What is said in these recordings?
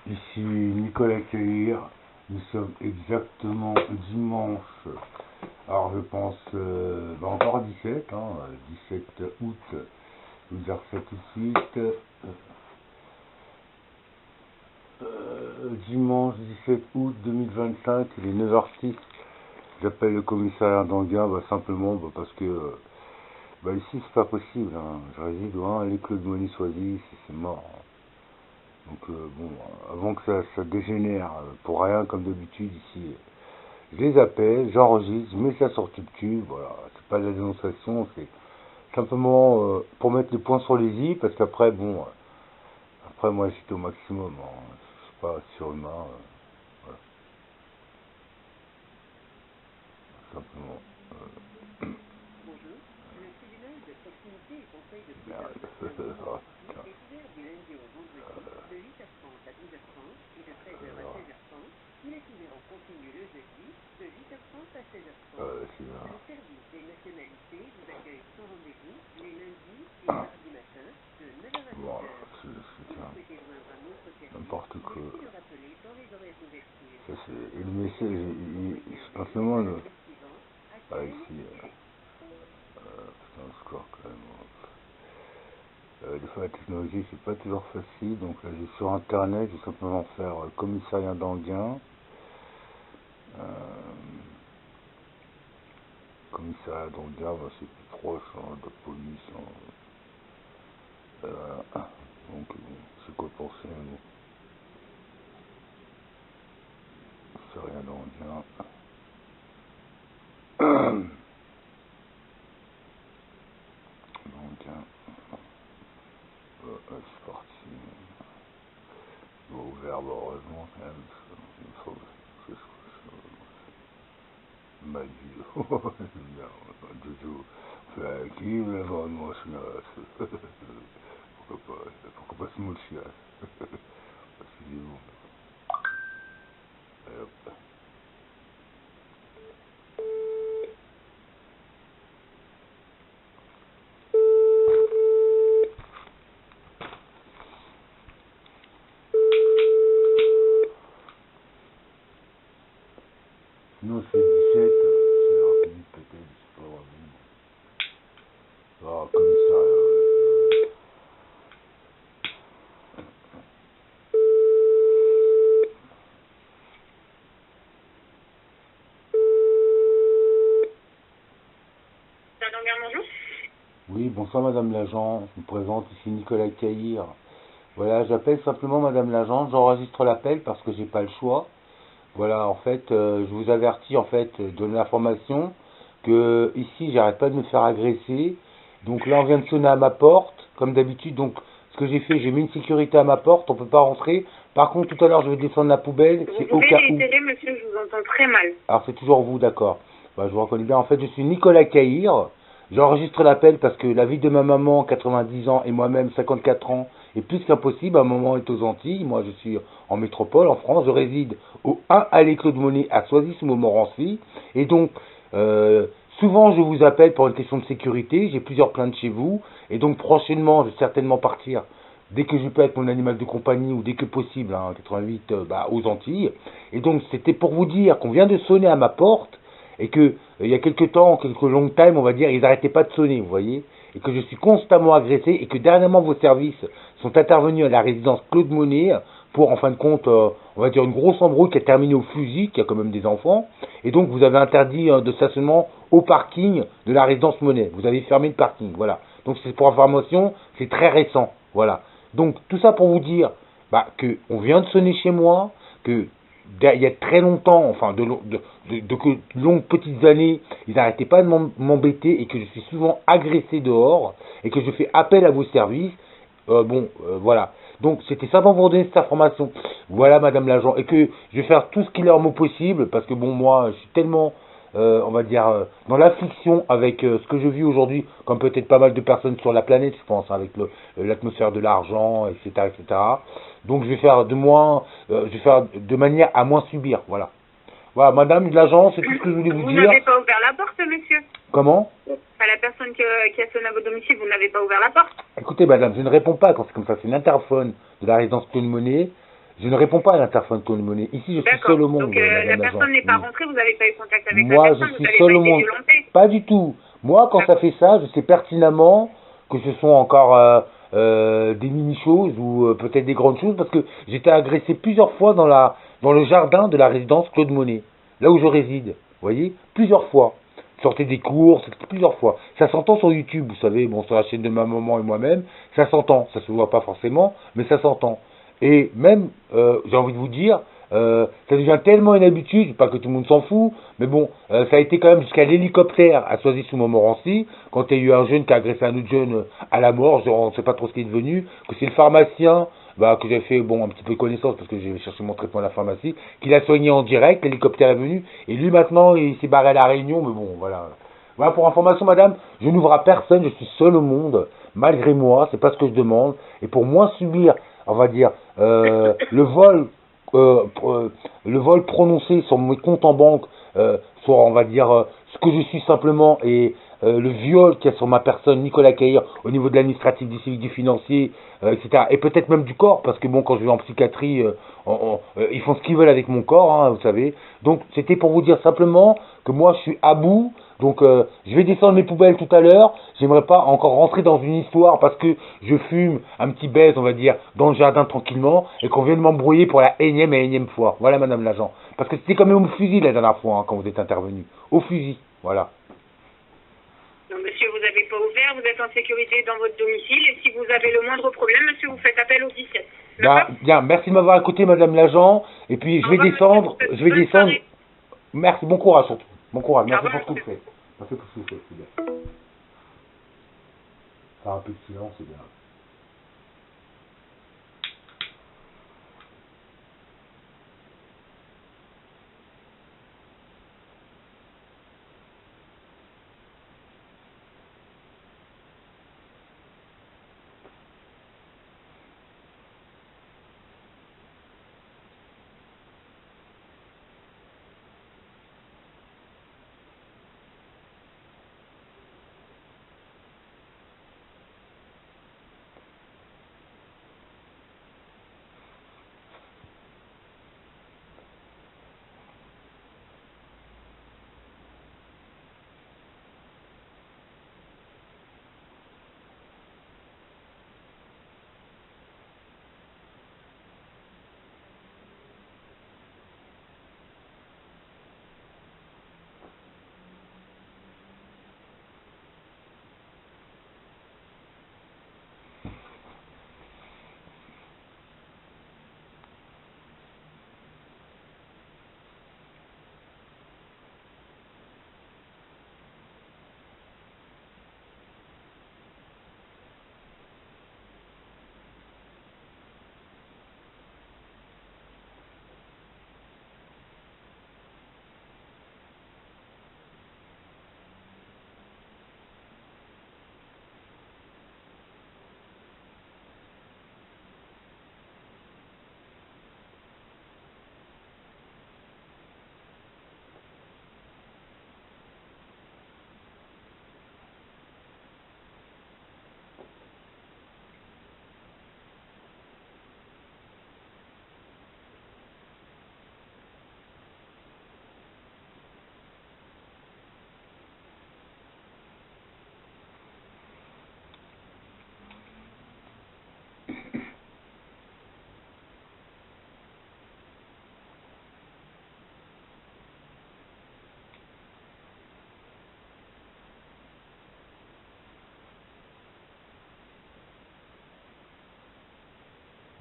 Ici Nicolas Caïr, nous sommes exactement dimanche, alors je pense encore 17, 17 août, je vous dire ça tout de suite, dimanche 17 août 2025, il est 9h06, j'appelle le commissariat d'Anguin simplement parce que ici c'est pas possible, je réside à l'école de Moni-Soisy, c'est mort. Donc avant que ça dégénère pour rien comme d'habitude ici, je les appelle, j'enregistre, je mets ça sur TubeTube, voilà, c'est pas de la dénonciation, c'est simplement pour mettre les points sur les i, parce qu'après après moi j'étais au maximum, je suis pas surhumain, voilà, simplement. Merde. C'est bon, c'est n'importe quoi. Et le message, simplement, ici, putain, le score quand même. Des fois, la technologie, c'est pas toujours facile. Donc là, j'ai sur internet, je vais simplement faire commissariat d'Anguin. Commissariat d'Anguin, c'est plus proche de police. Donc, c'est quoi penser, commissariat d'Anguin. C'est parti. Au verbe, heureusement, quand même, il faut que je m'a dit, Jojo, qui veut avoir une chiasse? Pourquoi pas ce mot chiasse? Excusez-vous. Sinon, c'est 17, c'est rapide, peut-être, c'est pas vraiment. Ah, comme ça. Oui, bonsoir Madame l'agent, je me présente ici Nicolas Caïr. Voilà, j'appelle simplement Madame l'agent, j'enregistre l'appel parce que j'ai pas le choix. Voilà, en fait, je vous avertis en fait de l'information que ici j'arrête pas de me faire agresser. Donc là on vient de sonner à ma porte, comme d'habitude. Donc ce que j'ai fait, j'ai mis une sécurité à ma porte, on peut pas rentrer. Par contre tout à l'heure je vais descendre la poubelle, c'est au cas où. Monsieur, je vous entends très mal. Alors c'est toujours vous, d'accord. Je vous reconnais bien. En fait, je suis Nicolas Caïr. J'enregistre l'appel parce que la vie de ma maman, 90 ans, et moi-même, 54 ans, est plus qu'impossible. Ma maman est aux Antilles. Moi, je suis en métropole, en France. Je réside au 1 allée Claude Monet à Soisy-sous-Montmorency. Et donc, souvent, je vous appelle pour une question de sécurité. J'ai plusieurs plaintes chez vous. Et donc, prochainement, je vais certainement partir dès que je peux avec mon animal de compagnie ou dès que possible, 88 aux Antilles. Et donc c'était pour vous dire qu'on vient de sonner à ma porte et que il y a quelques temps, quelques long time, on va dire, ils n'arrêtaient pas de sonner, vous voyez, et que je suis constamment agressé et que dernièrement vos services sont intervenus à la résidence Claude Monet pour en fin de compte, on va dire une grosse embrouille qui a terminé au fusil, qui a quand même des enfants, et donc vous avez interdit de stationnement au parking de la résidence Monet. Vous avez fermé le parking, voilà. Donc c'est pour information, c'est très récent, voilà. Donc tout ça pour vous dire que on vient de sonner chez moi, que il y a très longtemps, enfin de longues petites années, ils n'arrêtaient pas de m'embêter et que je suis souvent agressé dehors et que je fais appel à vos services. Voilà. Donc c'était simplement pour vous donner cette information. Voilà, Madame l'agent, et que je vais faire tout ce qu'il est en moi possible parce que moi, je suis tellement on va dire, dans l'affliction avec ce que je vis aujourd'hui, comme peut-être pas mal de personnes sur la planète, je pense, avec l'atmosphère de l'argent, etc., etc. Donc je vais faire je vais faire de manière à moins subir, voilà. Voilà, Madame l'agent, c'est tout ce que je voulais vous dire. Vous n'avez pas ouvert la porte, monsieur? Comment? À la personne qui a sonné à votre domicile, vous n'avez pas ouvert la porte? Écoutez, Madame, je ne réponds pas quand c'est comme ça, c'est une interphone de la résidence Claude Monet. Je ne réponds pas à l'interphone Claude Monet. Ici, je suis seul au monde, Donc, madame la l'agent. personne n'est pas rentrée, vous n'avez pas eu contact avec Moi, la je personne, vous suis n'avez seul pas au été monde. violenté. Pas du tout. Moi, quand ça fait ça, je sais pertinemment que ce sont encore des mini-choses ou peut-être des grandes choses, parce que j'étais agressé plusieurs fois dans le jardin de la résidence Claude Monet, là où je réside. Vous voyez, plusieurs fois. Sortait des courses, plusieurs fois. Ça s'entend sur YouTube, vous savez, bon, sur la chaîne de ma maman et moi-même, ça s'entend. Ça se voit pas forcément, mais ça s'entend. Et même, j'ai envie de vous dire, ça devient tellement une habitude, pas que tout le monde s'en fout, mais bon, ça a été quand même jusqu'à l'hélicoptère à Soisy-sous-Montmorency, quand il y a eu un jeune qui a agressé un autre jeune à la mort, on ne sait pas trop ce qui est devenu, que c'est le pharmacien, bah, que j'ai fait bon un petit peu connaissance parce que j'ai cherché mon traitement à la pharmacie, qu'il a soigné en direct, l'hélicoptère est venu, et lui maintenant il s'est barré à la Réunion, mais bon voilà. Voilà pour information madame, je n'ouvre à personne, je suis seul au monde, malgré moi, c'est pas ce que je demande, et pour moins subir, on va dire, euh, euh, le vol prononcé sur mes comptes en banque, soit on va dire ce que je suis simplement, et le viol qu'il y a sur ma personne, Nicolas Caïr, au niveau de l'administratif, du civique, du financier, etc. Et peut-être même du corps, parce que bon, quand je vais en psychiatrie, ils font ce qu'ils veulent avec mon corps, hein, vous savez. Donc c'était pour vous dire simplement que moi je suis à bout. Donc je vais descendre mes poubelles tout à l'heure. J'aimerais pas encore rentrer dans une histoire parce que je fume un petit baise, on va dire, dans le jardin tranquillement et qu'on vient de m'embrouiller pour la énième fois. Voilà madame l'agent. Parce que c'était quand même au fusil la dernière fois hein, quand vous êtes intervenu. Au fusil, voilà. Non, monsieur, vous n'avez pas ouvert, vous êtes en sécurité dans votre domicile, et si vous avez le moindre problème, monsieur, vous faites appel au 17. Bien, bien, merci de m'avoir écouté madame l'agent. Et puis je vais descendre, Merci, bon courage surtout. Bon courage, merci pour ce que vous faites. Merci pour ce que vous faites, c'est bien. Faire un peu de silence, c'est bien.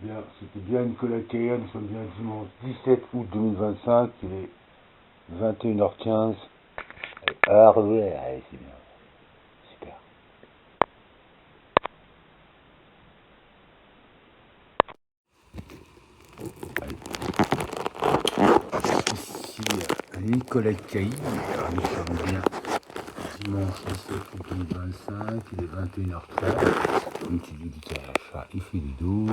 Bien, c'était bien Nicolas Caïr, nous sommes bien dimanche 17 août 2025, il est 21h15. Ah, ouais, allez, c'est bien. Super. Ici Nicolas Caïr, nous sommes bien dimanche 17 août 2025, il est 21h13. Comme tu dis, il fait du dos.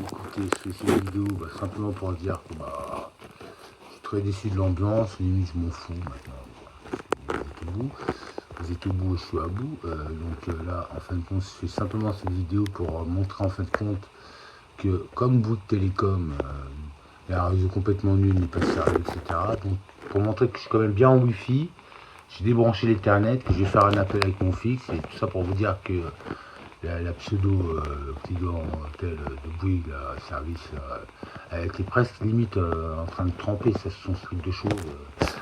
Écoutez, je fais ces vidéos simplement pour dire que je suis très déçu de l'ambiance, limite je m'en fous maintenant. Vous êtes au bout et je suis à bout. Donc là, en fin de compte, je fais simplement cette vidéo pour montrer en fin de compte que comme Bouygues Télécom, il y a un réseau complètement nul, n'est pas sérieux, etc. Donc pour montrer que je suis quand même bien en Wi-Fi, j'ai débranché l'Ethernet, que je vais faire un appel avec mon fixe, et tout ça pour vous dire que la pseudo clientèle de Bouygues, service, elle était presque limite en train de tremper, ça ce sont ce truc de choses.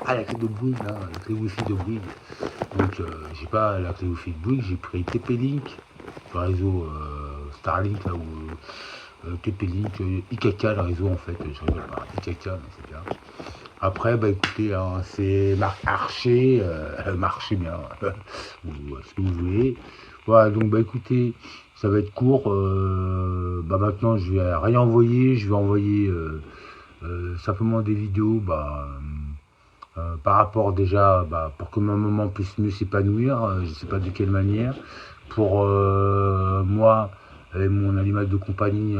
Ah, la clé de Bouygues, là, la clé Wi-Fi de Bouygues. Donc j'ai pas la clé Wi-Fi de Bouygues, j'ai pris TP-Link, le réseau Starlink, là où TP-Link, IKK, le réseau en fait, je rigole pas, IKK, mais c'est bien. Après, bah écoutez, hein, c'est marque Archer, marchez bien, ou ce que vous voulez. Voilà, donc bah écoutez, ça va être court. Bah maintenant, je vais rien envoyer, je vais envoyer simplement des vidéos, par rapport déjà, pour que ma maman puisse mieux s'épanouir, je ne sais pas de quelle manière, pour moi et mon animal de compagnie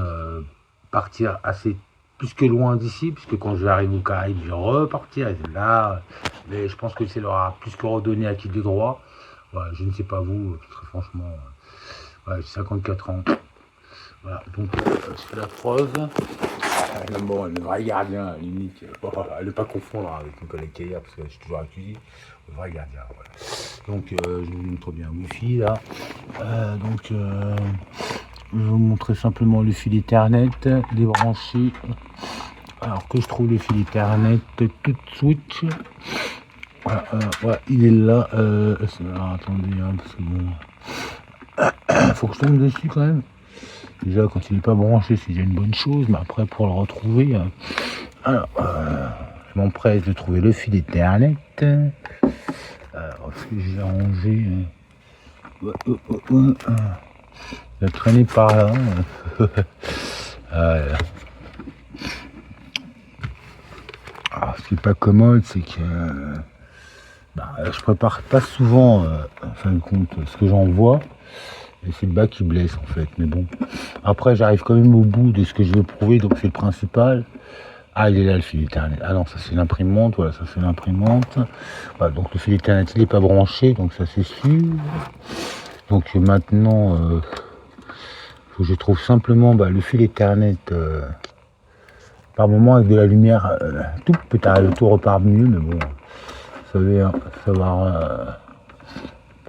partir assez plus que loin d'ici, puisque quand je vais arriver aux Caraïbes, je vais repartir, et là, mais je pense que c'est leur a plus que redonné à titre de droit. Voilà, je ne sais pas vous, très franchement, j'ai 54 ans. Voilà, donc c'est la preuve. Bon, le vrai gardien, limite, ne pas confondre avec mon collègue Kayer, parce que je suis toujours accusé. Le vrai gardien, voilà. Donc, je vous montre bien Wi-Fi, là. Je vais vous montrer simplement le fil Ethernet débranché. Alors que je trouve le fil Ethernet tout de suite. Ouais, il est là. Alors, attendez, hein, parce que bon. Faut que je tombe dessus quand même. Déjà, quand il n'est pas branché, c'est déjà une bonne chose, mais après, pour le retrouver, je m'empresse de trouver le fil Ethernet. Est-ce que j'ai rangé il a traîné par là. Alors, ce qui n'est pas commode, c'est que je prépare pas souvent, en fin de compte, ce que j'envoie. Et c'est le bas qui blesse en fait, mais bon. Après j'arrive quand même au bout de ce que je veux prouver, donc c'est le principal. Ah, il est là le fil Ethernet. Ah non, ça c'est l'imprimante, voilà, ça c'est l'imprimante. Voilà, donc le fil Ethernet il n'est pas branché, donc ça c'est sûr. Donc maintenant, faut que je trouve simplement le fil Ethernet par moment avec de la lumière, tout peut-être le tout repart mieux, mais bon, vous savez, hein, savoir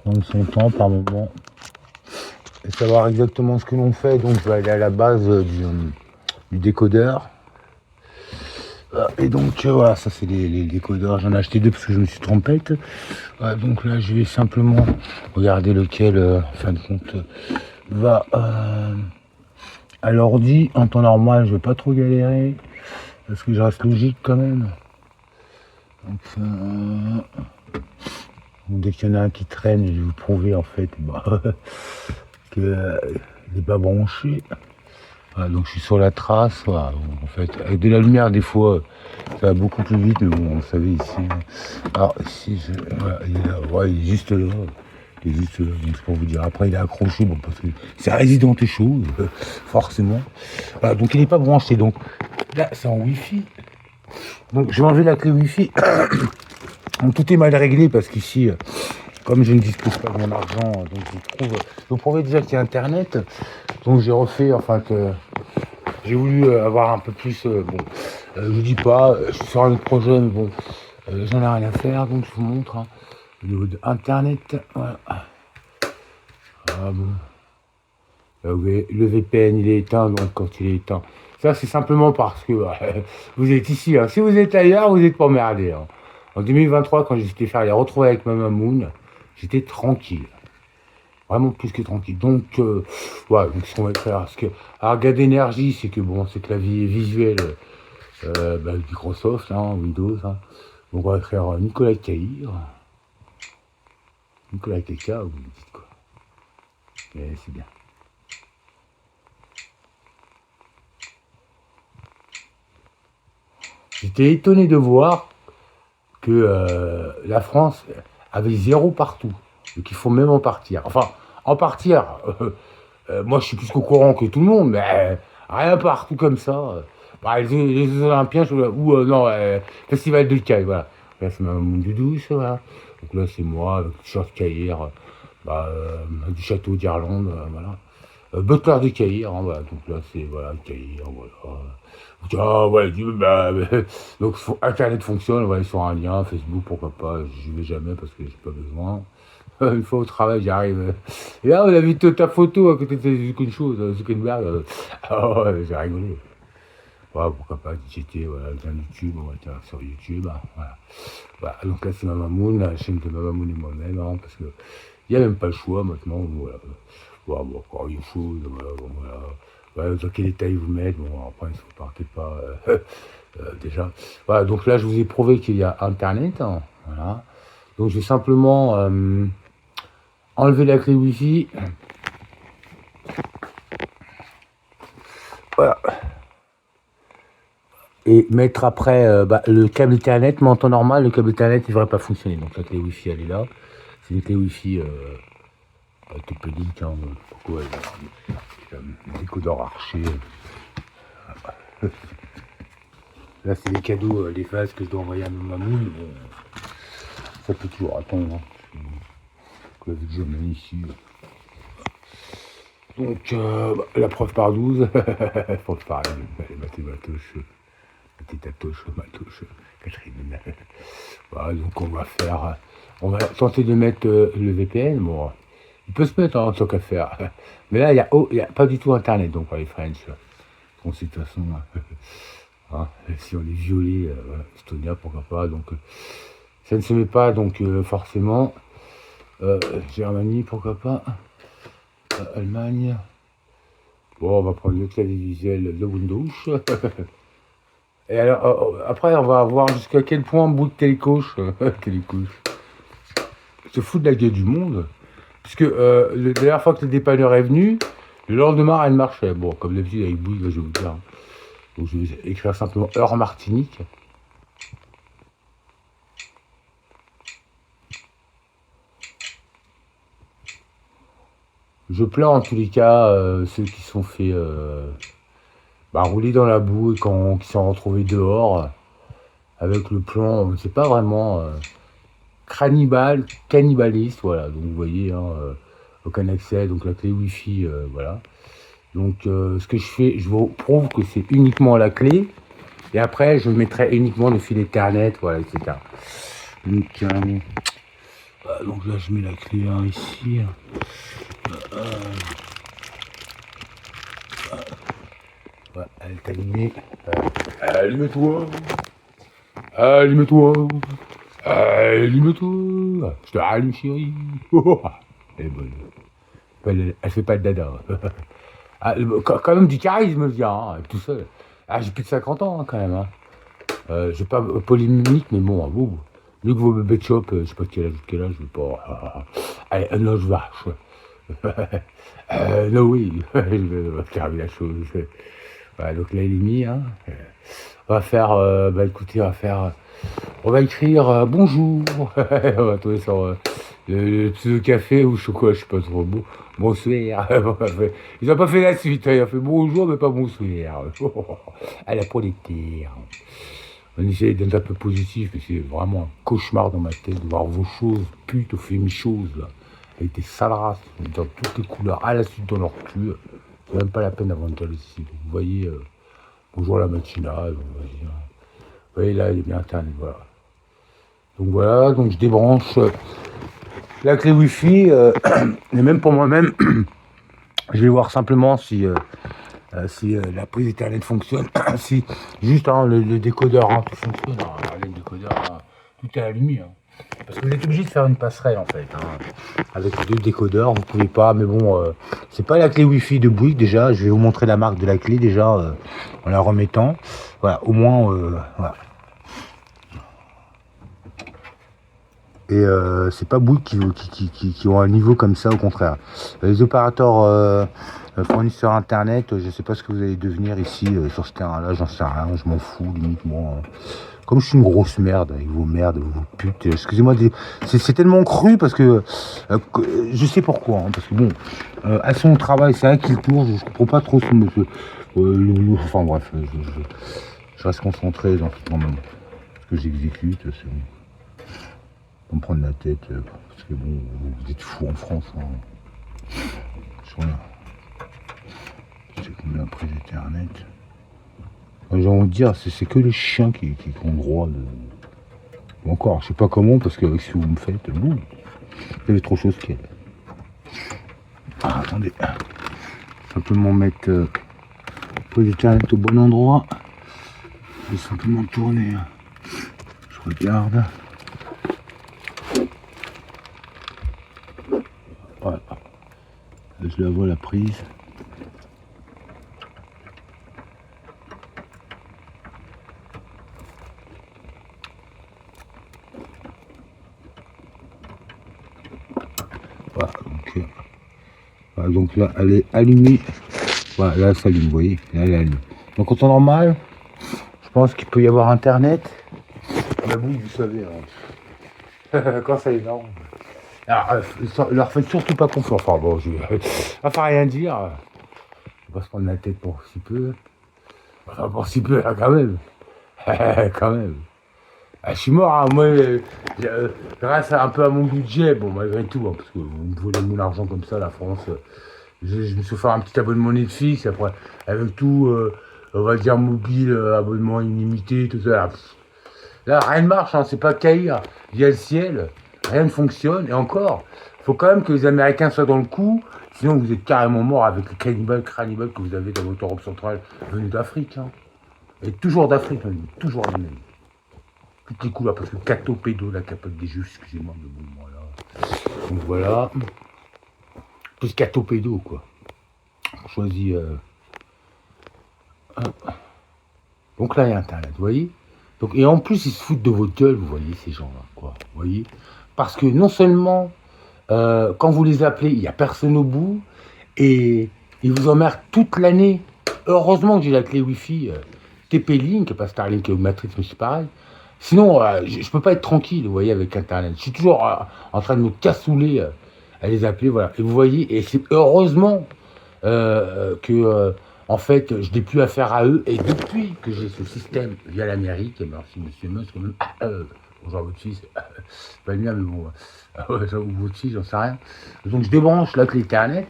prendre son temps par moment. Et savoir exactement ce que l'on fait, donc je vais aller à la base du décodeur. Et donc voilà, ça c'est les décodeurs, j'en ai acheté deux parce que je me suis trompé. Donc là je vais simplement regarder lequel, en fin de compte, va à l'ordi. En temps normal, je vais pas trop galérer, parce que je reste logique quand même. Donc dès qu'il y en a un qui traîne, je vais vous prouver en fait qu'il n'est pas branché. Voilà, donc je suis sur la trace, voilà, en fait, avec de la lumière des fois ça va beaucoup plus vite, mais bon, vous savez ici. Alors ici, voilà, il est là, ouais, il est juste là. Il est juste là, donc c'est pour vous dire. Après il est accroché, bon, parce que c'est résistant aux choses, forcément. Voilà, donc il n'est pas branché, donc là c'est en Wi-Fi. Donc je vais enlever la clé Wi-Fi. Donc tout est mal réglé parce qu'ici, comme je ne dispose pas de mon argent, donc je trouvais déjà qu'il y a Internet, donc j'ai refait, enfin que j'ai voulu avoir un peu plus, je vous dis pas, je suis sur un autre projet, mais bon, j'en ai rien à faire, donc je vous montre, hein, au niveau de Internet, voilà. Ah bon. Le VPN il est éteint, donc quand il est éteint, ça c'est simplement parce que vous êtes ici, hein. Si vous êtes ailleurs, vous n'êtes pas emmerdé, hein. En 2023, quand j'étais faire les retrouver avec ma mamoun, j'étais tranquille. Vraiment plus que tranquille. Donc, voilà, donc ce qu'on va faire, parce que, alors, gars d'énergie, c'est que bon, c'est que la vie est visuelle, Microsoft, hein, Windows, hein. Donc, on va faire Nicolas Caïr. Nicolas Keka, vous me dites quoi. Mais c'est bien. J'étais étonné de voir que la France avait 0 partout, et qu'il faut même en partir. Enfin, en partir, moi je suis plus qu'au courant que tout le monde, mais rien partout comme ça. Les Olympiens, ou non, Festival de Caille, voilà. Là c'est ma doudou, ça, voilà. Donc là c'est moi, avec le short Caillère, du château d'Irlande, voilà. Butler de Caïr, hein, voilà, donc là c'est voilà, Caïr, voilà. Ah ouais, donc Internet fonctionne, on va aller sur un lien, Facebook, pourquoi pas, j'y vais jamais parce que j'ai pas besoin. Une fois au travail, j'arrive. Et là, on a vu ta photo à côté de Zuckerberg, Zuckerberg. Ah ouais, j'ai rigolé. Voilà, pourquoi pas, j'étais, voilà, dans YouTube, on va dire sur YouTube, hein, voilà. Voilà, donc là c'est Mamamoun, la chaîne de Mamamoun et moi-même, hein, parce que il n'y a même pas le choix maintenant, voilà. Voilà, bon, encore une chose, voilà, bon, voilà. Voilà, dans quel état ils vous mettent, bon, après, il ne partez pas, déjà. Voilà, donc là, je vous ai prouvé qu'il y a Internet, hein, voilà. Donc, je vais simplement enlever la clé Wi-Fi. Voilà. Et mettre après le câble Ethernet, mais en temps normal, le câble Ethernet ne devrait pas fonctionner. Donc la clé Wi-Fi, elle est là. C'est une clé Wi-Fi orthopédique. Hein, pourquoi un décodeur archer. Là, c'est les cadeaux, les phases que je dois envoyer à ma mamoun. Bon, ça peut toujours attendre. Hein, vu que je mets ici. Donc, la preuve par 12. Faut pareil, les mathématiques. Petite touche, ma touche, Catherine. Voilà, donc on va tenter de mettre le VPN. Bon, il peut se mettre en tant qu'à faire. Mais là, il y a pas du tout Internet, donc pour les French. Donc, de toute façon, hein, si on est violé, Estonia, pourquoi pas. Donc, ça ne se met pas, donc forcément. Germanie, pourquoi pas. Allemagne. Bon, on va prendre le clavier visuel de Windows. Et alors, après, on va voir jusqu'à quel point Bouygues Télécoche, Télécoche, se fout de la gueule du monde. Puisque la dernière fois que le dépanneur est venu, le lendemain, elle marchait. Bon, comme d'habitude avec Bouygues, je vais vous dire. Donc, je vais écrire simplement heure Martinique. Je plains en tous les cas ceux qui sont fait rouler dans la boue et qui sont retrouvés dehors avec le plan. C'est pas vraiment cannibaliste, voilà. Donc vous voyez, hein, aucun accès, donc la clé Wi-Fi, voilà. Donc ce que je fais, je vous prouve que c'est uniquement la clé. Et après, je mettrai uniquement le fil Ethernet, voilà, etc. Donc là, je mets la clé hein, ici. Ouais, elle est allumée. Allume-toi. Allume-toi. Allume-toi. Je te rallume, chérie. Elle est bonne. Elle fait pas de dada. Quand même du charisme, je dis, hein, tout seul. Ah, j'ai plus de 50 ans, hein, quand même. Hein. Je vais pas polémique, mais bon, vous. Vu que vos bébés de shop, je sais pas quel âge, je vais pas. Allez, non, je vache. Non, oui, je vais terminer la chose. Voilà, donc là, il est mis. Hein. On va faire, écoutez, on va écrire bonjour. On va trouver sur le pseudo café ou chocolat, je sais pas trop. Bonsoir. Ils n'ont pas fait la suite. Hein. Ils ont fait bonjour, mais pas bonsoir. À la prolétaire. On essaie d'être un peu positif, mais c'est vraiment un cauchemar dans ma tête de voir vos choses, putes, choses là, avec des sales races, dans toutes les couleurs, à la suite dans leur cul. C'est même pas la peine d'avoir une telle ici. Donc, vous voyez, bonjour la matinale, on va dire. Vous voyez là, il est bien Internet, voilà. Donc voilà, donc je débranche la clé Wi-Fi, et même pour moi-même, je vais voir simplement si la prise Ethernet fonctionne, si juste hein, le décodeur, hein, tout fonctionne, hein, regardez le décodeur, hein, tout est allumé. Hein. Parce que vous êtes obligé de faire une passerelle en fait, hein, avec deux décodeurs, vous pouvez pas, mais bon, c'est pas la clé Wi-Fi de Bouygues déjà, je vais vous montrer la marque de la clé déjà, en la remettant, voilà, au moins, voilà. Et c'est pas Bouygues qui ont un niveau comme ça, au contraire. Les opérateurs fournisseurs internet, je sais pas ce que vous allez devenir ici sur ce terrain-là, j'en sais rien, je m'en fous, limite moi. Comme je suis une grosse merde avec vos merdes, vos putes, excusez-moi, c'est tellement cru parce que je sais pourquoi, hein, parce que bon, à son travail, c'est vrai qu'il tourne, je comprends pas trop ce monsieur. Enfin bref, je reste concentré dans ce que j'exécute, c'est bon. Pas me prendre la tête, parce que bon, vous êtes fous en France. Hein. Je suis rien. C'est combien la prise Ethernet? J'ai envie de dire, c'est que les chiens qui ont le droit de... Encore, je sais pas comment, parce qu'avec ce que vous me faites, vous avez trop chose qu'elle. Ah, attendez. Simplement mettre prise Ethernet au bon endroit. Je vais simplement tourner. Je regarde. Voilà. Je la vois la prise. Voilà, donc là, elle est allumée. Voilà, là, elle s'allume, vous voyez. Là, elle est allumée. Donc, en temps normal, je pense qu'il peut y avoir Internet. Mais oui, vous savez, hein. Quand ça est énorme. Alors, leur faites surtout pas confiance. Enfin, bon, je vais pas rien dire. Je vais pas se prendre la tête pour si peu. Enfin, pour si peu, là, quand même. Quand même. Ah, je suis mort, hein. Moi, grâce un peu à mon budget, bon, malgré tout, hein, parce que vous me volez mon argent comme ça, la France, je me suis fait un petit abonnement Netflix, après, avec tout, on va dire mobile, abonnement illimité, tout ça. Là, rien ne marche, hein, c'est pas caïr, il y a le ciel, rien ne fonctionne, et encore, il faut quand même que les Américains soient dans le coup, sinon vous êtes carrément mort avec les cannibales que vous avez dans votre Europe centrale, venus d'Afrique, hein. Et toujours d'Afrique, toujours les mêmes. Toutes les couleurs, parce que catopédo, la capote des juifs, excusez-moi, mais bon, voilà. Donc voilà. Plus catopédo, quoi. On choisit. Donc là, il y a Internet, vous voyez. Donc, et en plus, ils se foutent de votre gueule, vous voyez, ces gens-là, quoi. Vous voyez. Parce que non seulement, quand vous les appelez, il n'y a personne au bout, et ils vous emmerdent toute l'année. Heureusement que j'ai la clé Wi-Fi TP-Link, pas Starlink ou Matrix, mais c'est pareil. Sinon, je peux pas être tranquille, vous voyez, avec Internet. Je suis toujours en train de me cassouler à les appeler, voilà. Et vous voyez, et c'est heureusement que, en fait, je n'ai plus affaire à eux. Et depuis que j'ai ce système via l'Amérique, et merci Monsieur Musk, quand même, bonjour votre fils, pas le mien, mais bon, ou votre fils, j'en sais rien. Donc je débranche la clé Ethernet,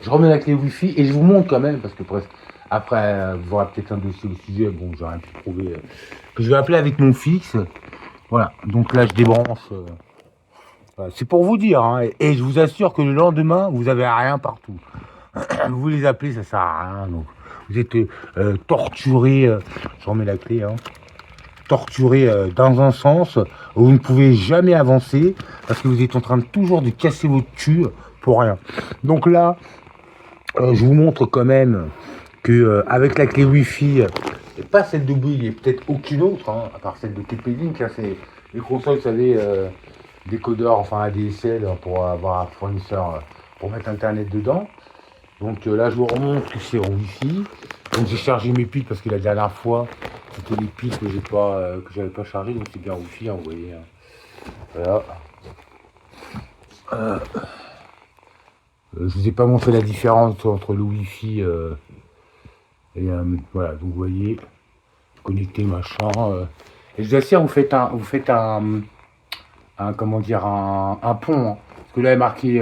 je remets la clé Wi-Fi et je vous montre quand même, parce que presque. Après, vous aurez peut-être un dossier au sujet, bon, j'aurais pu prouver que je vais appeler avec mon fixe. Voilà, donc là, je débranche. Voilà. C'est pour vous dire, hein, et je vous assure que le lendemain, vous avez rien partout. Vous les appelez, ça sert à rien. Donc, vous êtes torturé, je remets la clé, hein, torturé dans un sens où vous ne pouvez jamais avancer parce que vous êtes en train de toujours de casser votre cul pour rien. Donc là, je vous montre quand même que avec la clé Wi-Fi, et pas celle de Bouygues, et peut-être aucune autre, hein, à part celle de TP-Link, hein, c'est les consoles, vous savez, décodeurs, enfin ADSL, pour avoir un fournisseur pour mettre Internet dedans. Donc là, je vous remontre que c'est en Wi-Fi. Donc j'ai chargé mes piles parce que la dernière fois, c'était les piles que j'avais pas chargées, donc c'est bien Wi-Fi, hein, vous voyez. Hein. Voilà. Je vous ai pas montré la différence entre le Wi-Fi et voilà, donc vous voyez, connecté machin. Et je vous assure, vous faites un comment dire, un pont. Hein. Parce que là, il est marqué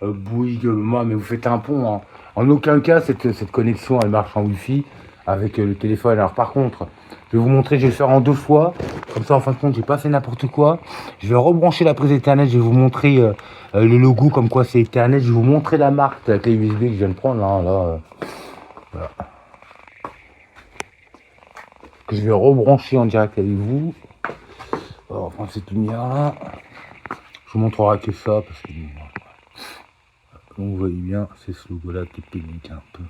Bouygues, moi, mais vous faites un pont. Hein. En aucun cas, cette connexion, elle marche en Wi-Fi avec le téléphone. Alors par contre, je vais vous montrer, je vais le faire en 2 fois. Comme ça, en fin de compte, j'ai pas fait n'importe quoi. Je vais rebrancher la prise Ethernet. Je vais vous montrer le logo, comme quoi c'est Ethernet. Je vais vous montrer la marque, la clé USB que je viens de prendre. Là, voilà. Que je vais rebrancher en direct avec vous. On va prendre cette lumière-là. Je vous montrerai que ça, parce que comme vous voyez bien, c'est ce logo-là, TP-Link un peu.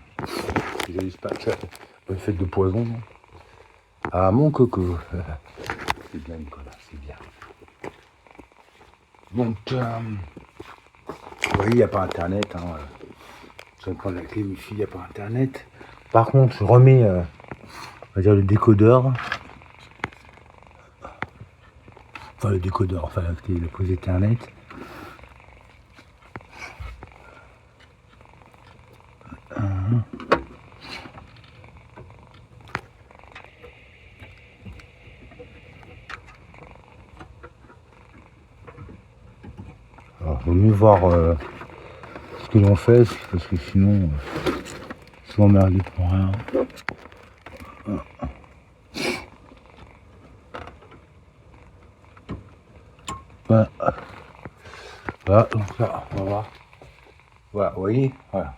J'espère que ça fait de poison. Ah, mon coco. C'est bien, Nicolas, c'est bien. Donc, vous voyez, il n'y a pas Internet. Hein. Je vais prendre la clé Wi-Fi, il n'y a pas Internet. Par contre, je remets, on va dire, le décodeur. Enfin, le décodeur, enfin, la prise Ethernet. Alors, il vaut mieux voir ce que l'on fait, parce que sinon, Je m'emmerde pour rien. Voilà. Voilà, donc là, on va voir. Voilà, vous voyez, voilà.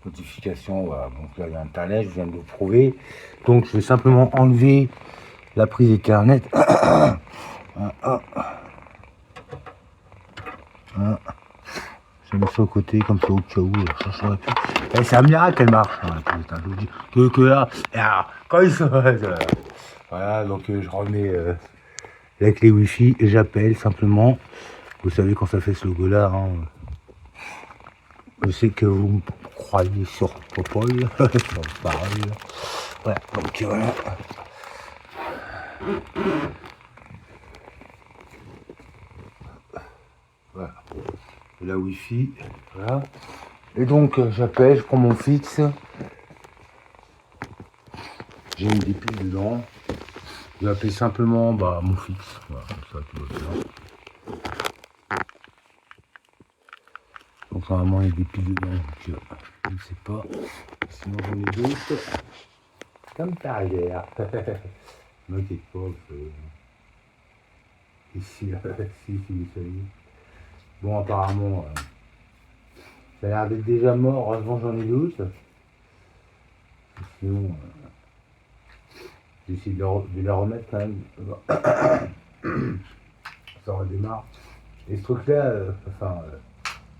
Notification, voilà. Donc là, il y a Internet, je viens de le prouver. Donc, je vais simplement enlever la prise Ethernet. Je mets ça au côté, comme ça, au cas où. C'est un miracle qu'elle marche. Hein, putain, je vous dis que là, alors, quand ils sont... voilà, donc je remets la clé Wi-Fi et j'appelle simplement. Vous savez quand ça fait ce logo-là, hein, je sais que vous me croyez sur Popol, sur parole. Voilà, donc voilà. Voilà. Et la Wi-Fi, voilà. Et donc j'appelle, je prends mon fixe. J'ai mis des piles dedans. Je vais appeler simplement mon fixe. Voilà, comme ça tout va bien. Donc normalement il y a des piles dedans, donc je ne sais pas. Sinon j'en ai d'autres. Comme par ailleurs. Ne m'inquiète pas, ici, si vous savez. Bon apparemment, ça a l'air d'être déjà mort, heureusement j'en ai d'autres. Sinon, j'essaie de les remettre quand même. Ça redémarre. Et ce truc-là,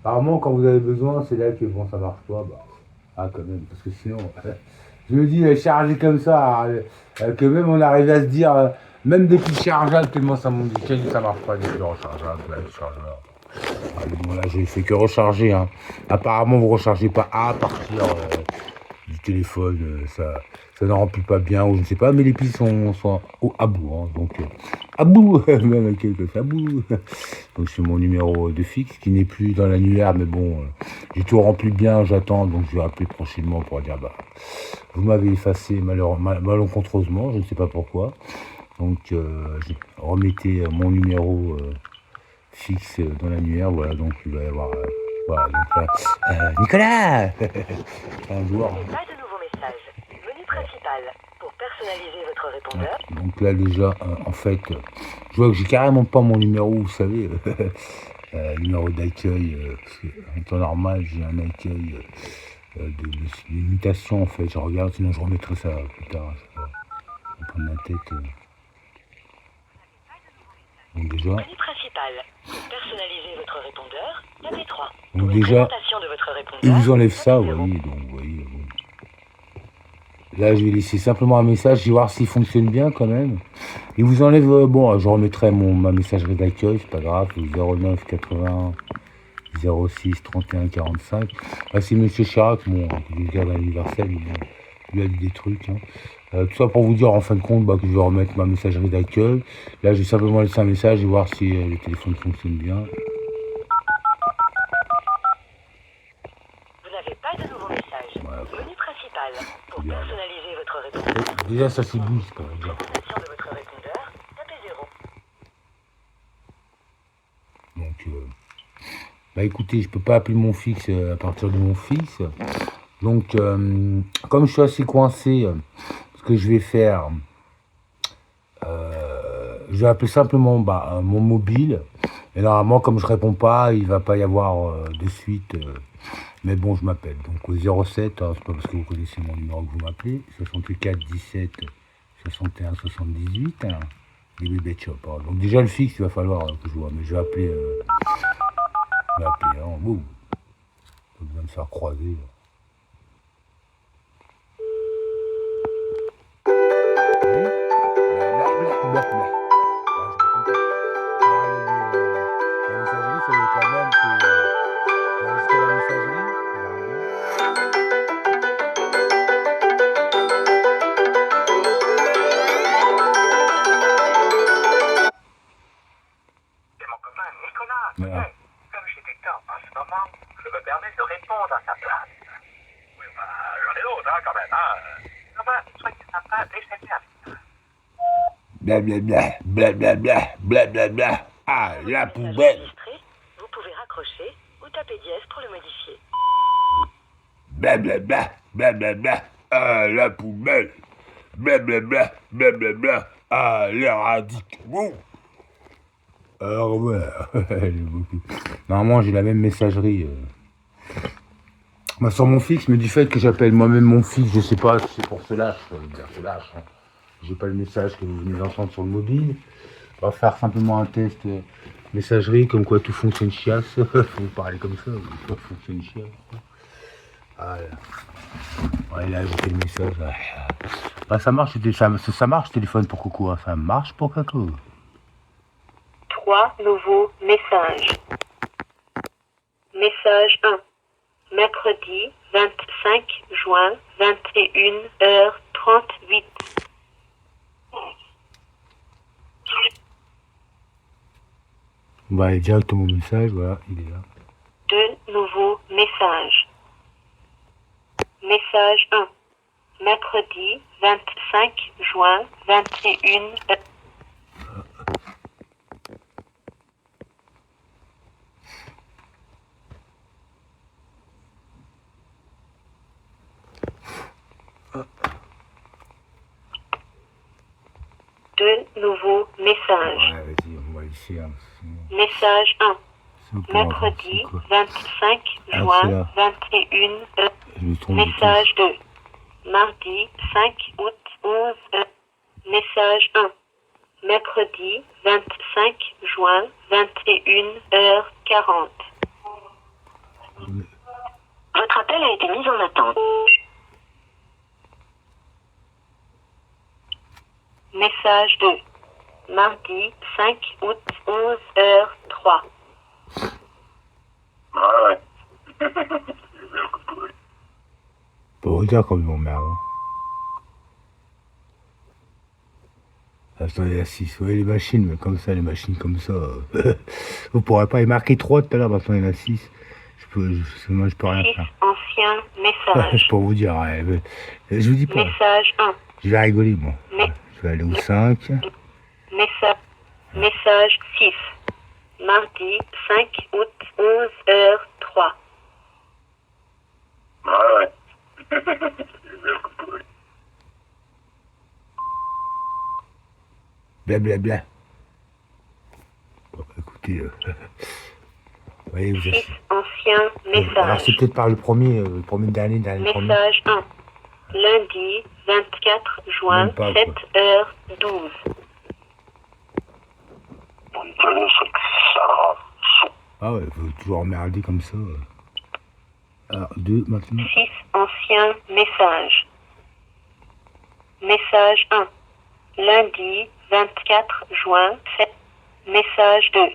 apparemment quand vous avez besoin, c'est là que bon ça marche pas. Ah quand même, parce que sinon, je me dis charger comme ça, que même on arrive à se dire, même des piles chargeables, tellement ça monte du ça marche pas, des piles rechargeables, chargeurs. Ah, bon, là j'ai fait que recharger, hein. Apparemment vous rechargez pas à partir du téléphone, ça ne remplit pas bien, ou je ne sais pas, mais les piles sont à bout, hein, donc à bout, même avec quelques à bout. Donc c'est mon numéro de fixe qui n'est plus dans l'annuaire, mais bon, j'ai tout rempli bien, j'attends, donc je vais appeler prochainement pour dire vous m'avez effacé malencontreusement, je ne sais pas pourquoi. Donc remettez mon numéro fixe dans l'annuaire, voilà, donc il va y avoir voilà, donc là, Nicolas. Un jour. Pas de nouveaux messages. Menu principal pour personnaliser votre répondeur. Donc là déjà, en fait, je vois que j'ai carrément pas mon numéro, vous savez, numéro d'accueil, parce qu'en temps normal j'ai un accueil de mutation en fait. Je regarde, sinon je remettrai ça plus tard. On prend la tête. Donc déjà. Menu principal pour personnaliser votre répondeur. Tapez 3. Donc déjà, de votre répondeur, il vous enlève ça, vous voyez, donc vous voyez. Bon. Là, je vais laisser simplement un message, je vais voir s'il fonctionne bien quand même. Il vous enlève, bon, je remettrai ma messagerie d'accueil, c'est pas grave, 09 80 06 31 45. Là, c'est Monsieur Chirac, bon, il garde l'anniversaire, il lui a dit des trucs. Hein. Tout ça pour vous dire en fin de compte que je vais remettre ma messagerie d'accueil. Là, je vais simplement laisser un message et voir si le téléphone fonctionne bien. Vous n'avez pas de nouveau message. Voilà. Menu principal pour personnaliser votre répondeur. Déjà, ça c'est bouge, pour vous dire. Présentation de votre répondeur. Tapez 0. Donc, écoutez, je peux pas appeler mon fixe à partir de mon fixe. Donc, comme je suis assez coincé, ce que je vais faire, je vais appeler simplement mon mobile. Et normalement, comme je réponds pas, il va pas y avoir de suite. Mais bon, je m'appelle. Donc au 07, hein, c'est pas parce que vous connaissez mon numéro que vous m'appelez. 64 17 61 78. Hein, des bébés shop. Hein. Donc déjà le fixe, il va falloir que je vois. Mais je vais appeler. Hein, boum. Pas besoin de faire croiser. Voilà. Comme j'ai du temps en ce moment, je me permets de répondre à sa place. Oui, j'en ai d'autres, hein, quand même, hein. Soyez sympa, laissez-moi avec ça. Blablabla, blablabla, blablabla. Ah, la poubelle. Vous pouvez raccrocher ou taper dièse pour le modifier. Blablabla, blablabla, ah la poubelle. Blablabla, blablabla, ah les radicaux. Alors ouais, normalement j'ai la même messagerie. Bah, sur mon fixe, mais du fait que j'appelle moi-même mon fixe, je sais pas si c'est pour cela, je peux dire cela. Hein. J'ai pas le message que vous venez d'entendre sur le mobile. On va faire simplement un test messagerie, comme quoi tout fonctionne chiasse. Faut parler comme ça, tout fonctionne chiasse. Voilà. Ouais, là, j'ai fait le message. Bah, ça marche, ça marche, téléphone pour Coco. Hein. Ça marche pour Coco. 3 nouveaux messages. Message 1. Mercredi 25 juin, 21h38. On va aller directement au message, voilà, il est là. 2 nouveaux messages. Message 1. Mercredi 25 juin, 21h. Deux nouveaux messages. Ouais, vas-y, on va laisser un. Message 1. Mercredi 25 juin, 21h. Message 2. Mardi 5 août, 11h. Message 1. Mercredi 25 juin, 21h40. Votre appel a été mis en attente. Message 2. Mardi 5 août, 11h03. Pour vous dire comme ils m'emmerdent. Attendez, la 6, ouais, les machines, mais comme ça, les machines comme ça. Vous pourrez pas y marquer 3 tout à l'heure, maintenant il y en a 6. Moi, je peux rien faire. Ancien message. Je peux vous dire, ouais, je vous dis pas. Message 1. Je vais rigoler, moi. Je vais aller au 5. Message 6. Mardi 5 août, 11h03. Blablabla. Bon, écoutez, voyez, vous 6 anciens messages. Alors c'est peut-être par le premier dernier premier. Message 1. Lundi 24 juin, 7h12. Ah ouais, faut toujours emmerder comme ça. Alors, 2 maintenant. 6 anciens messages. Message 1. Lundi 24 juin, 7. Message 2.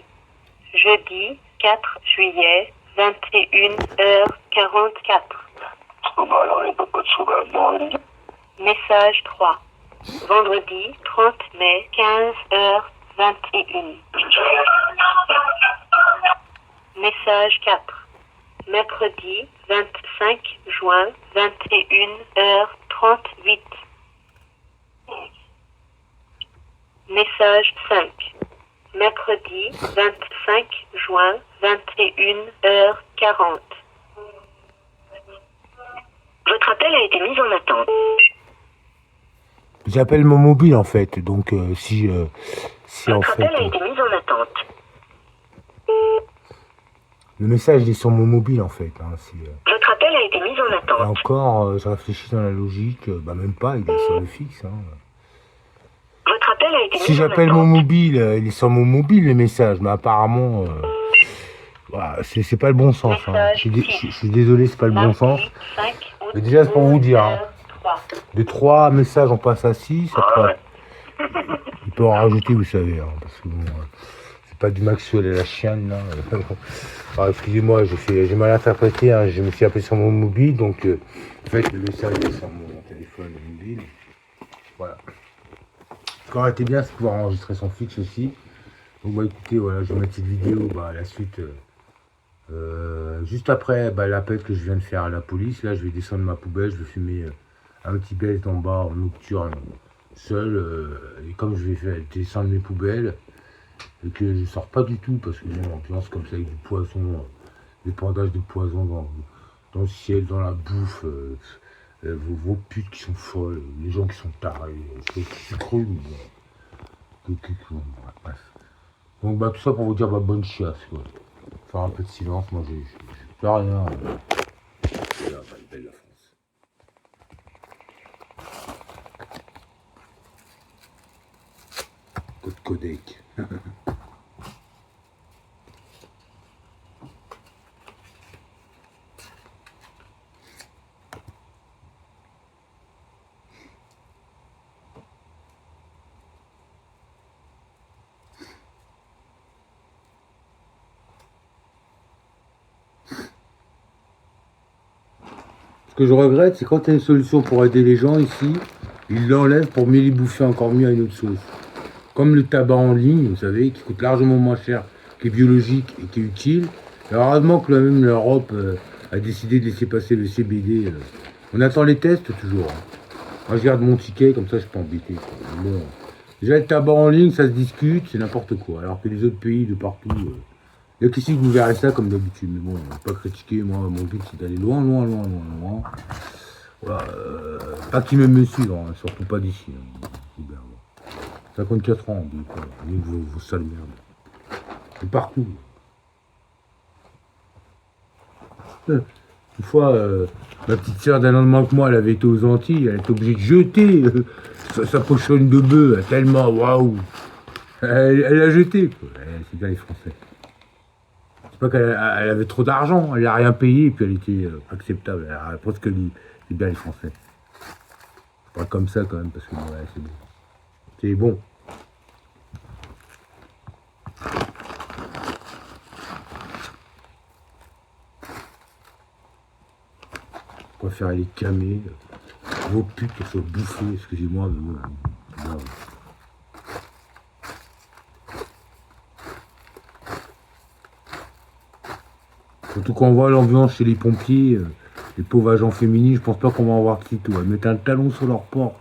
Jeudi 4 juillet, 21h44. Message 3. Vendredi 30 mai, 15h21. Message 4. Mercredi 25 juin, 21h38. Message 5. Mercredi 25 juin, 21h40. Votre appel a été mis en attente. J'appelle mon mobile en fait, donc si Votre en fait... appel a été mis en attente. Le message est sur mon mobile en fait. Hein, Votre appel a été mis en attente. Et encore, je réfléchis dans la logique, bah même pas, il est sur le fixe. Hein. Votre appel a été Si mis en j'appelle attente. mon mobile, il est sur mon mobile le message, mais apparemment, voilà, c'est pas le bon sens. Hein. Je suis désolé, c'est pas le bon sens. Mais déjà, c'est pour vous dire. Hein. De 3 messages, on passe à 6. Après, il peut en rajouter, vous savez. Hein, parce que bon, c'est pas du Maxwell et la chienne. Là. Alors, excusez-moi, j'ai mal interprété. Hein, je me suis appelé sur mon mobile. Donc, en fait, le message est sur mon téléphone mobile. Voilà. Ce qui aurait été bien, c'est pouvoir enregistrer son fixe aussi. Donc, bah, écoutez, voilà, je vais mettre cette vidéo à la suite. Juste après l'appel que je viens de faire à la police, là je vais descendre ma poubelle, je vais fumer un petit baisse d'en bas en nocturne seul, et comme je vais faire descendre mes poubelles et que je sors pas du tout parce que j'ai une ambiance comme ça avec du poison, des pendages de poison dans le ciel, dans la bouffe, vos putes qui sont folles, les gens qui sont tarés, c'est cru, mais bon. Bref. Donc bah tout ça pour vous dire bah, bonne chiasse quoi. Faire un peu de silence, moi j'ai plus rien. Là, bah, belle la France. Côte Codec. Ce que je regrette, c'est quand il y a une solution pour aider les gens ici, ils l'enlèvent pour mieux les bouffer encore mieux à une autre sauce. Comme le tabac en ligne, vous savez, qui coûte largement moins cher, qui est biologique et qui est utile. Et heureusement que même l'Europe a décidé de laisser passer le CBD. On attend les tests toujours. Moi je garde mon ticket, comme ça je peux embêter. Bon. Déjà le tabac en ligne, ça se discute, c'est n'importe quoi. Alors que les autres pays de partout... Il y a qu'ici que vous verrez ça comme d'habitude, mais bon, on va pas critiquer, moi mon but c'est d'aller loin. Voilà, pas qu'ils me suivent, hein, surtout pas d'ici. Hein. Bien, bon. 54 ans, donc, vos sales merdes. C'est partout. Une fois, ma petite sœur d'un an de moins que moi, elle avait été aux Antilles, elle était obligée de jeter sa pochonne de bœuf, tellement, waouh. Elle l'a jeté, quoi. C'est bien les Français. C'est pas qu'elle avait trop d'argent, elle n'a rien payé et puis elle était acceptable. Elle a presque dit, c'est bien les Français. Pas comme ça quand même parce que ouais, c'est bon. C'est bon. On va faire aller camer. Vos putes qu'elles soient bouffées, excusez-moi, mais bon. Grave. Surtout quand on voit l'ambiance chez les pompiers, les pauvres agents féminins, je pense pas qu'on va en voir de sitôt. Elles mettent un talon sur leur porte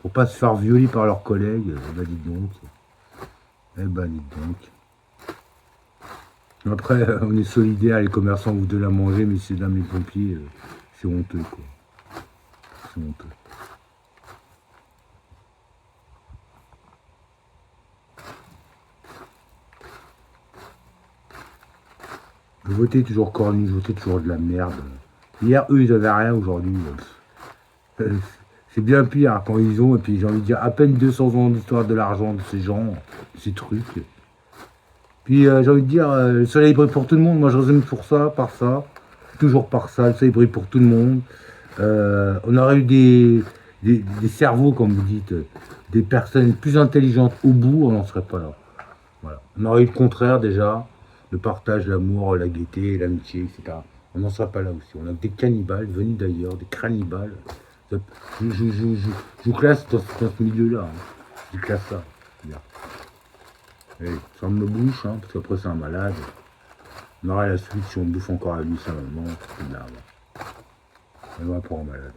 pour pas se faire violer par leurs collègues. Eh ben dites donc. Eh ben dites donc. Après, on est solidaires, les commerçants vous donnent à manger, mais ces dames les pompiers, c'est honteux quoi. C'est honteux. Vous votez toujours cornu, vous votez toujours de la merde. Hier, eux, ils avaient rien, aujourd'hui. C'est bien pire quand ils ont, et puis j'ai envie de dire, à peine 200 ans d'histoire de l'argent de ces gens, de ces trucs. Puis j'ai envie de dire, le soleil brille pour tout le monde, moi je raisonne pour ça, par ça, toujours par ça, le soleil brille pour tout le monde. On aurait eu des cerveaux, comme vous dites, des personnes plus intelligentes au bout, on n'en serait pas là. Voilà. On aurait eu le contraire déjà. Le partage, l'amour, la gaieté, l'amitié, etc. On n'en sera pas là aussi. On a des cannibales venus d'ailleurs, des cannibales. Je vous classe dans ce milieu-là. Hein. Je classe ça. Bien. Allez, ça me bouche, hein, parce qu'après c'est un malade. On aura la suite si on bouffe encore à lui, ça maman. C'est là. On va pour un malade.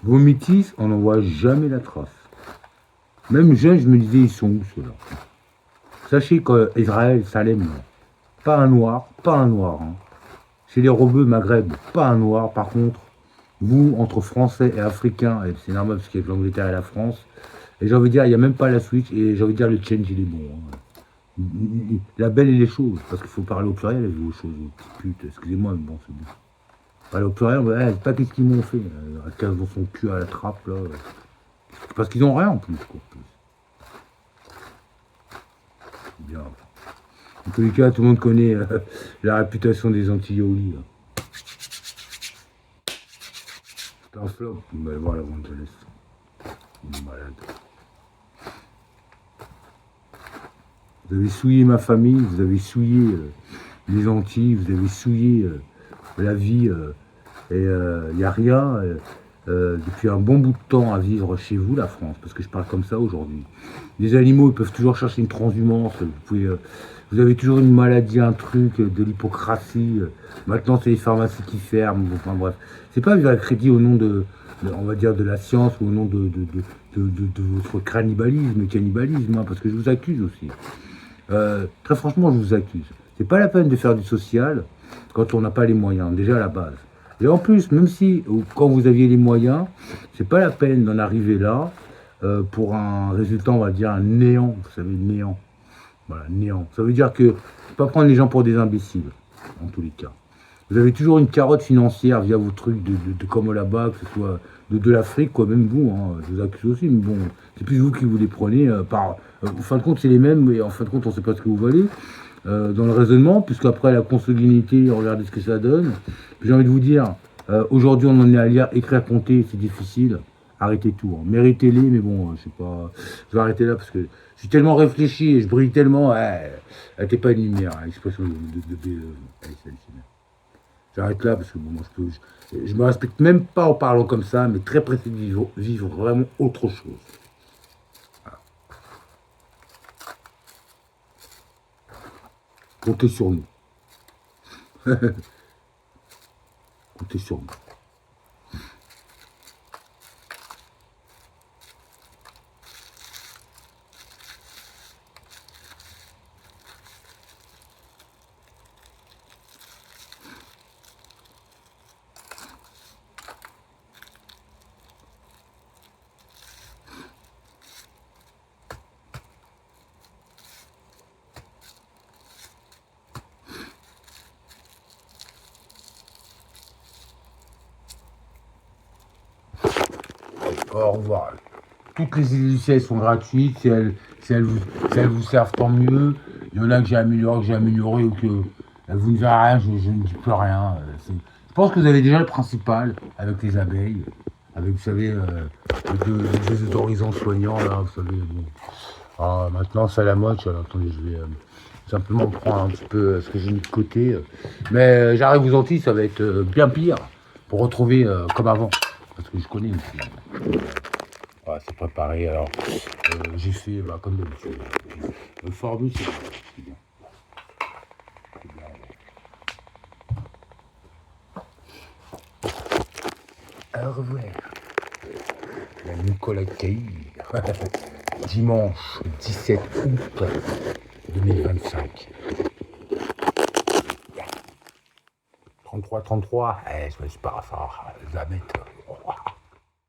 Vos métis, on n'en voit jamais la trace. Même jeune, je me disais, ils sont où ceux-là? Sachez qu'Israël, Salem, pas un noir. Hein. Chez les rebeux Maghreb, pas un noir. Par contre, vous, entre Français et Africains, et c'est normal parce qu'il y a l'Angleterre et la France, et j'ai envie de dire, il n'y a même pas la switch, et j'ai envie de dire, le change, il est bon. Hein. La belle et les choses, parce qu'il faut parler au pluriel, aux choses, aux petites putes, excusez-moi, mais bon, c'est bon. Parler au pluriel, pas qu'est-ce qu'ils m'ont fait, à casse dans son cul à la trappe, là. Parce qu'ils n'ont rien en plus, quoi. Bien. En tous les cas, tout le monde connaît la réputation des Antillais au lit, là. C'est un flop, on va aller voir la Los Angeles. Il est malade. Vous avez souillé ma famille, vous avez souillé les Antilles, vous avez souillé la vie, et il n'y a rien depuis un bon bout de temps à vivre chez vous, la France, parce que je parle comme ça aujourd'hui. Les animaux, ils peuvent toujours chercher une transhumance, vous avez toujours une maladie, un truc, de l'hypocratie, maintenant c'est les pharmacies qui ferment, enfin bref. C'est pas vivre à crédit au nom de on va dire, de la science ou au nom de votre cannibalisme, hein, parce que je vous accuse aussi. Très franchement, je vous accuse. C'est pas la peine de faire du social quand on n'a pas les moyens, déjà à la base. Et en plus, même si, quand vous aviez les moyens, c'est pas la peine d'en arriver là pour un résultat, on va dire, un néant. Vous savez, néant. Voilà, néant. Ça veut dire que faut pas prendre les gens pour des imbéciles, en tous les cas. Vous avez toujours une carotte financière via vos trucs de comme là-bas, que ce soit de l'Afrique, quoi, même vous, hein, je vous accuse aussi, mais bon, c'est plus vous qui vous les prenez par. En fin de compte, c'est les mêmes, mais en fin de compte, on ne sait pas ce que vous valez. Dans le raisonnement, puisqu'après la consanguinité, regardez ce que ça donne. J'ai envie de vous dire, aujourd'hui on en est à lire, écrire, compter, c'est difficile. Arrêtez tout, hein. Méritez-les, mais bon, je sais pas. Je vais arrêter là parce que je suis tellement réfléchi et je brille tellement. T'es pas une lumière, hein, l'expression allez, salut, c'est bien. J'arrête là parce que bon, moi, je me respecte même pas en parlant comme ça, mais très pressé de vivre vraiment autre chose. Voilà. Comptez sur nous. Comptez sur nous. Au revoir. Toutes les éditions sont gratuites. Si elles vous servent, tant mieux. Il y en a que j'ai amélioré ou que vous ne verrez rien, je ne dis plus rien. Je pense que vous avez déjà le principal avec les abeilles. Avec, vous savez, les autorisants soignants, là, vous savez. Bon. Ah, maintenant, c'est à la mode. Alors, attendez, je vais simplement prendre un petit peu ce que j'ai mis de côté. Mais j'arrive aux Antilles, ça va être bien pire pour retrouver comme avant. Parce que je connais aussi. Voilà, c'est préparé. Alors, j'ai fait comme d'habitude. Le Forbus, c'est bien. C'est bien. Au revoir. La Nicolas Caïr. Dimanche 17 août 2025. 33, je me suis pas fort. Je vais la mettre.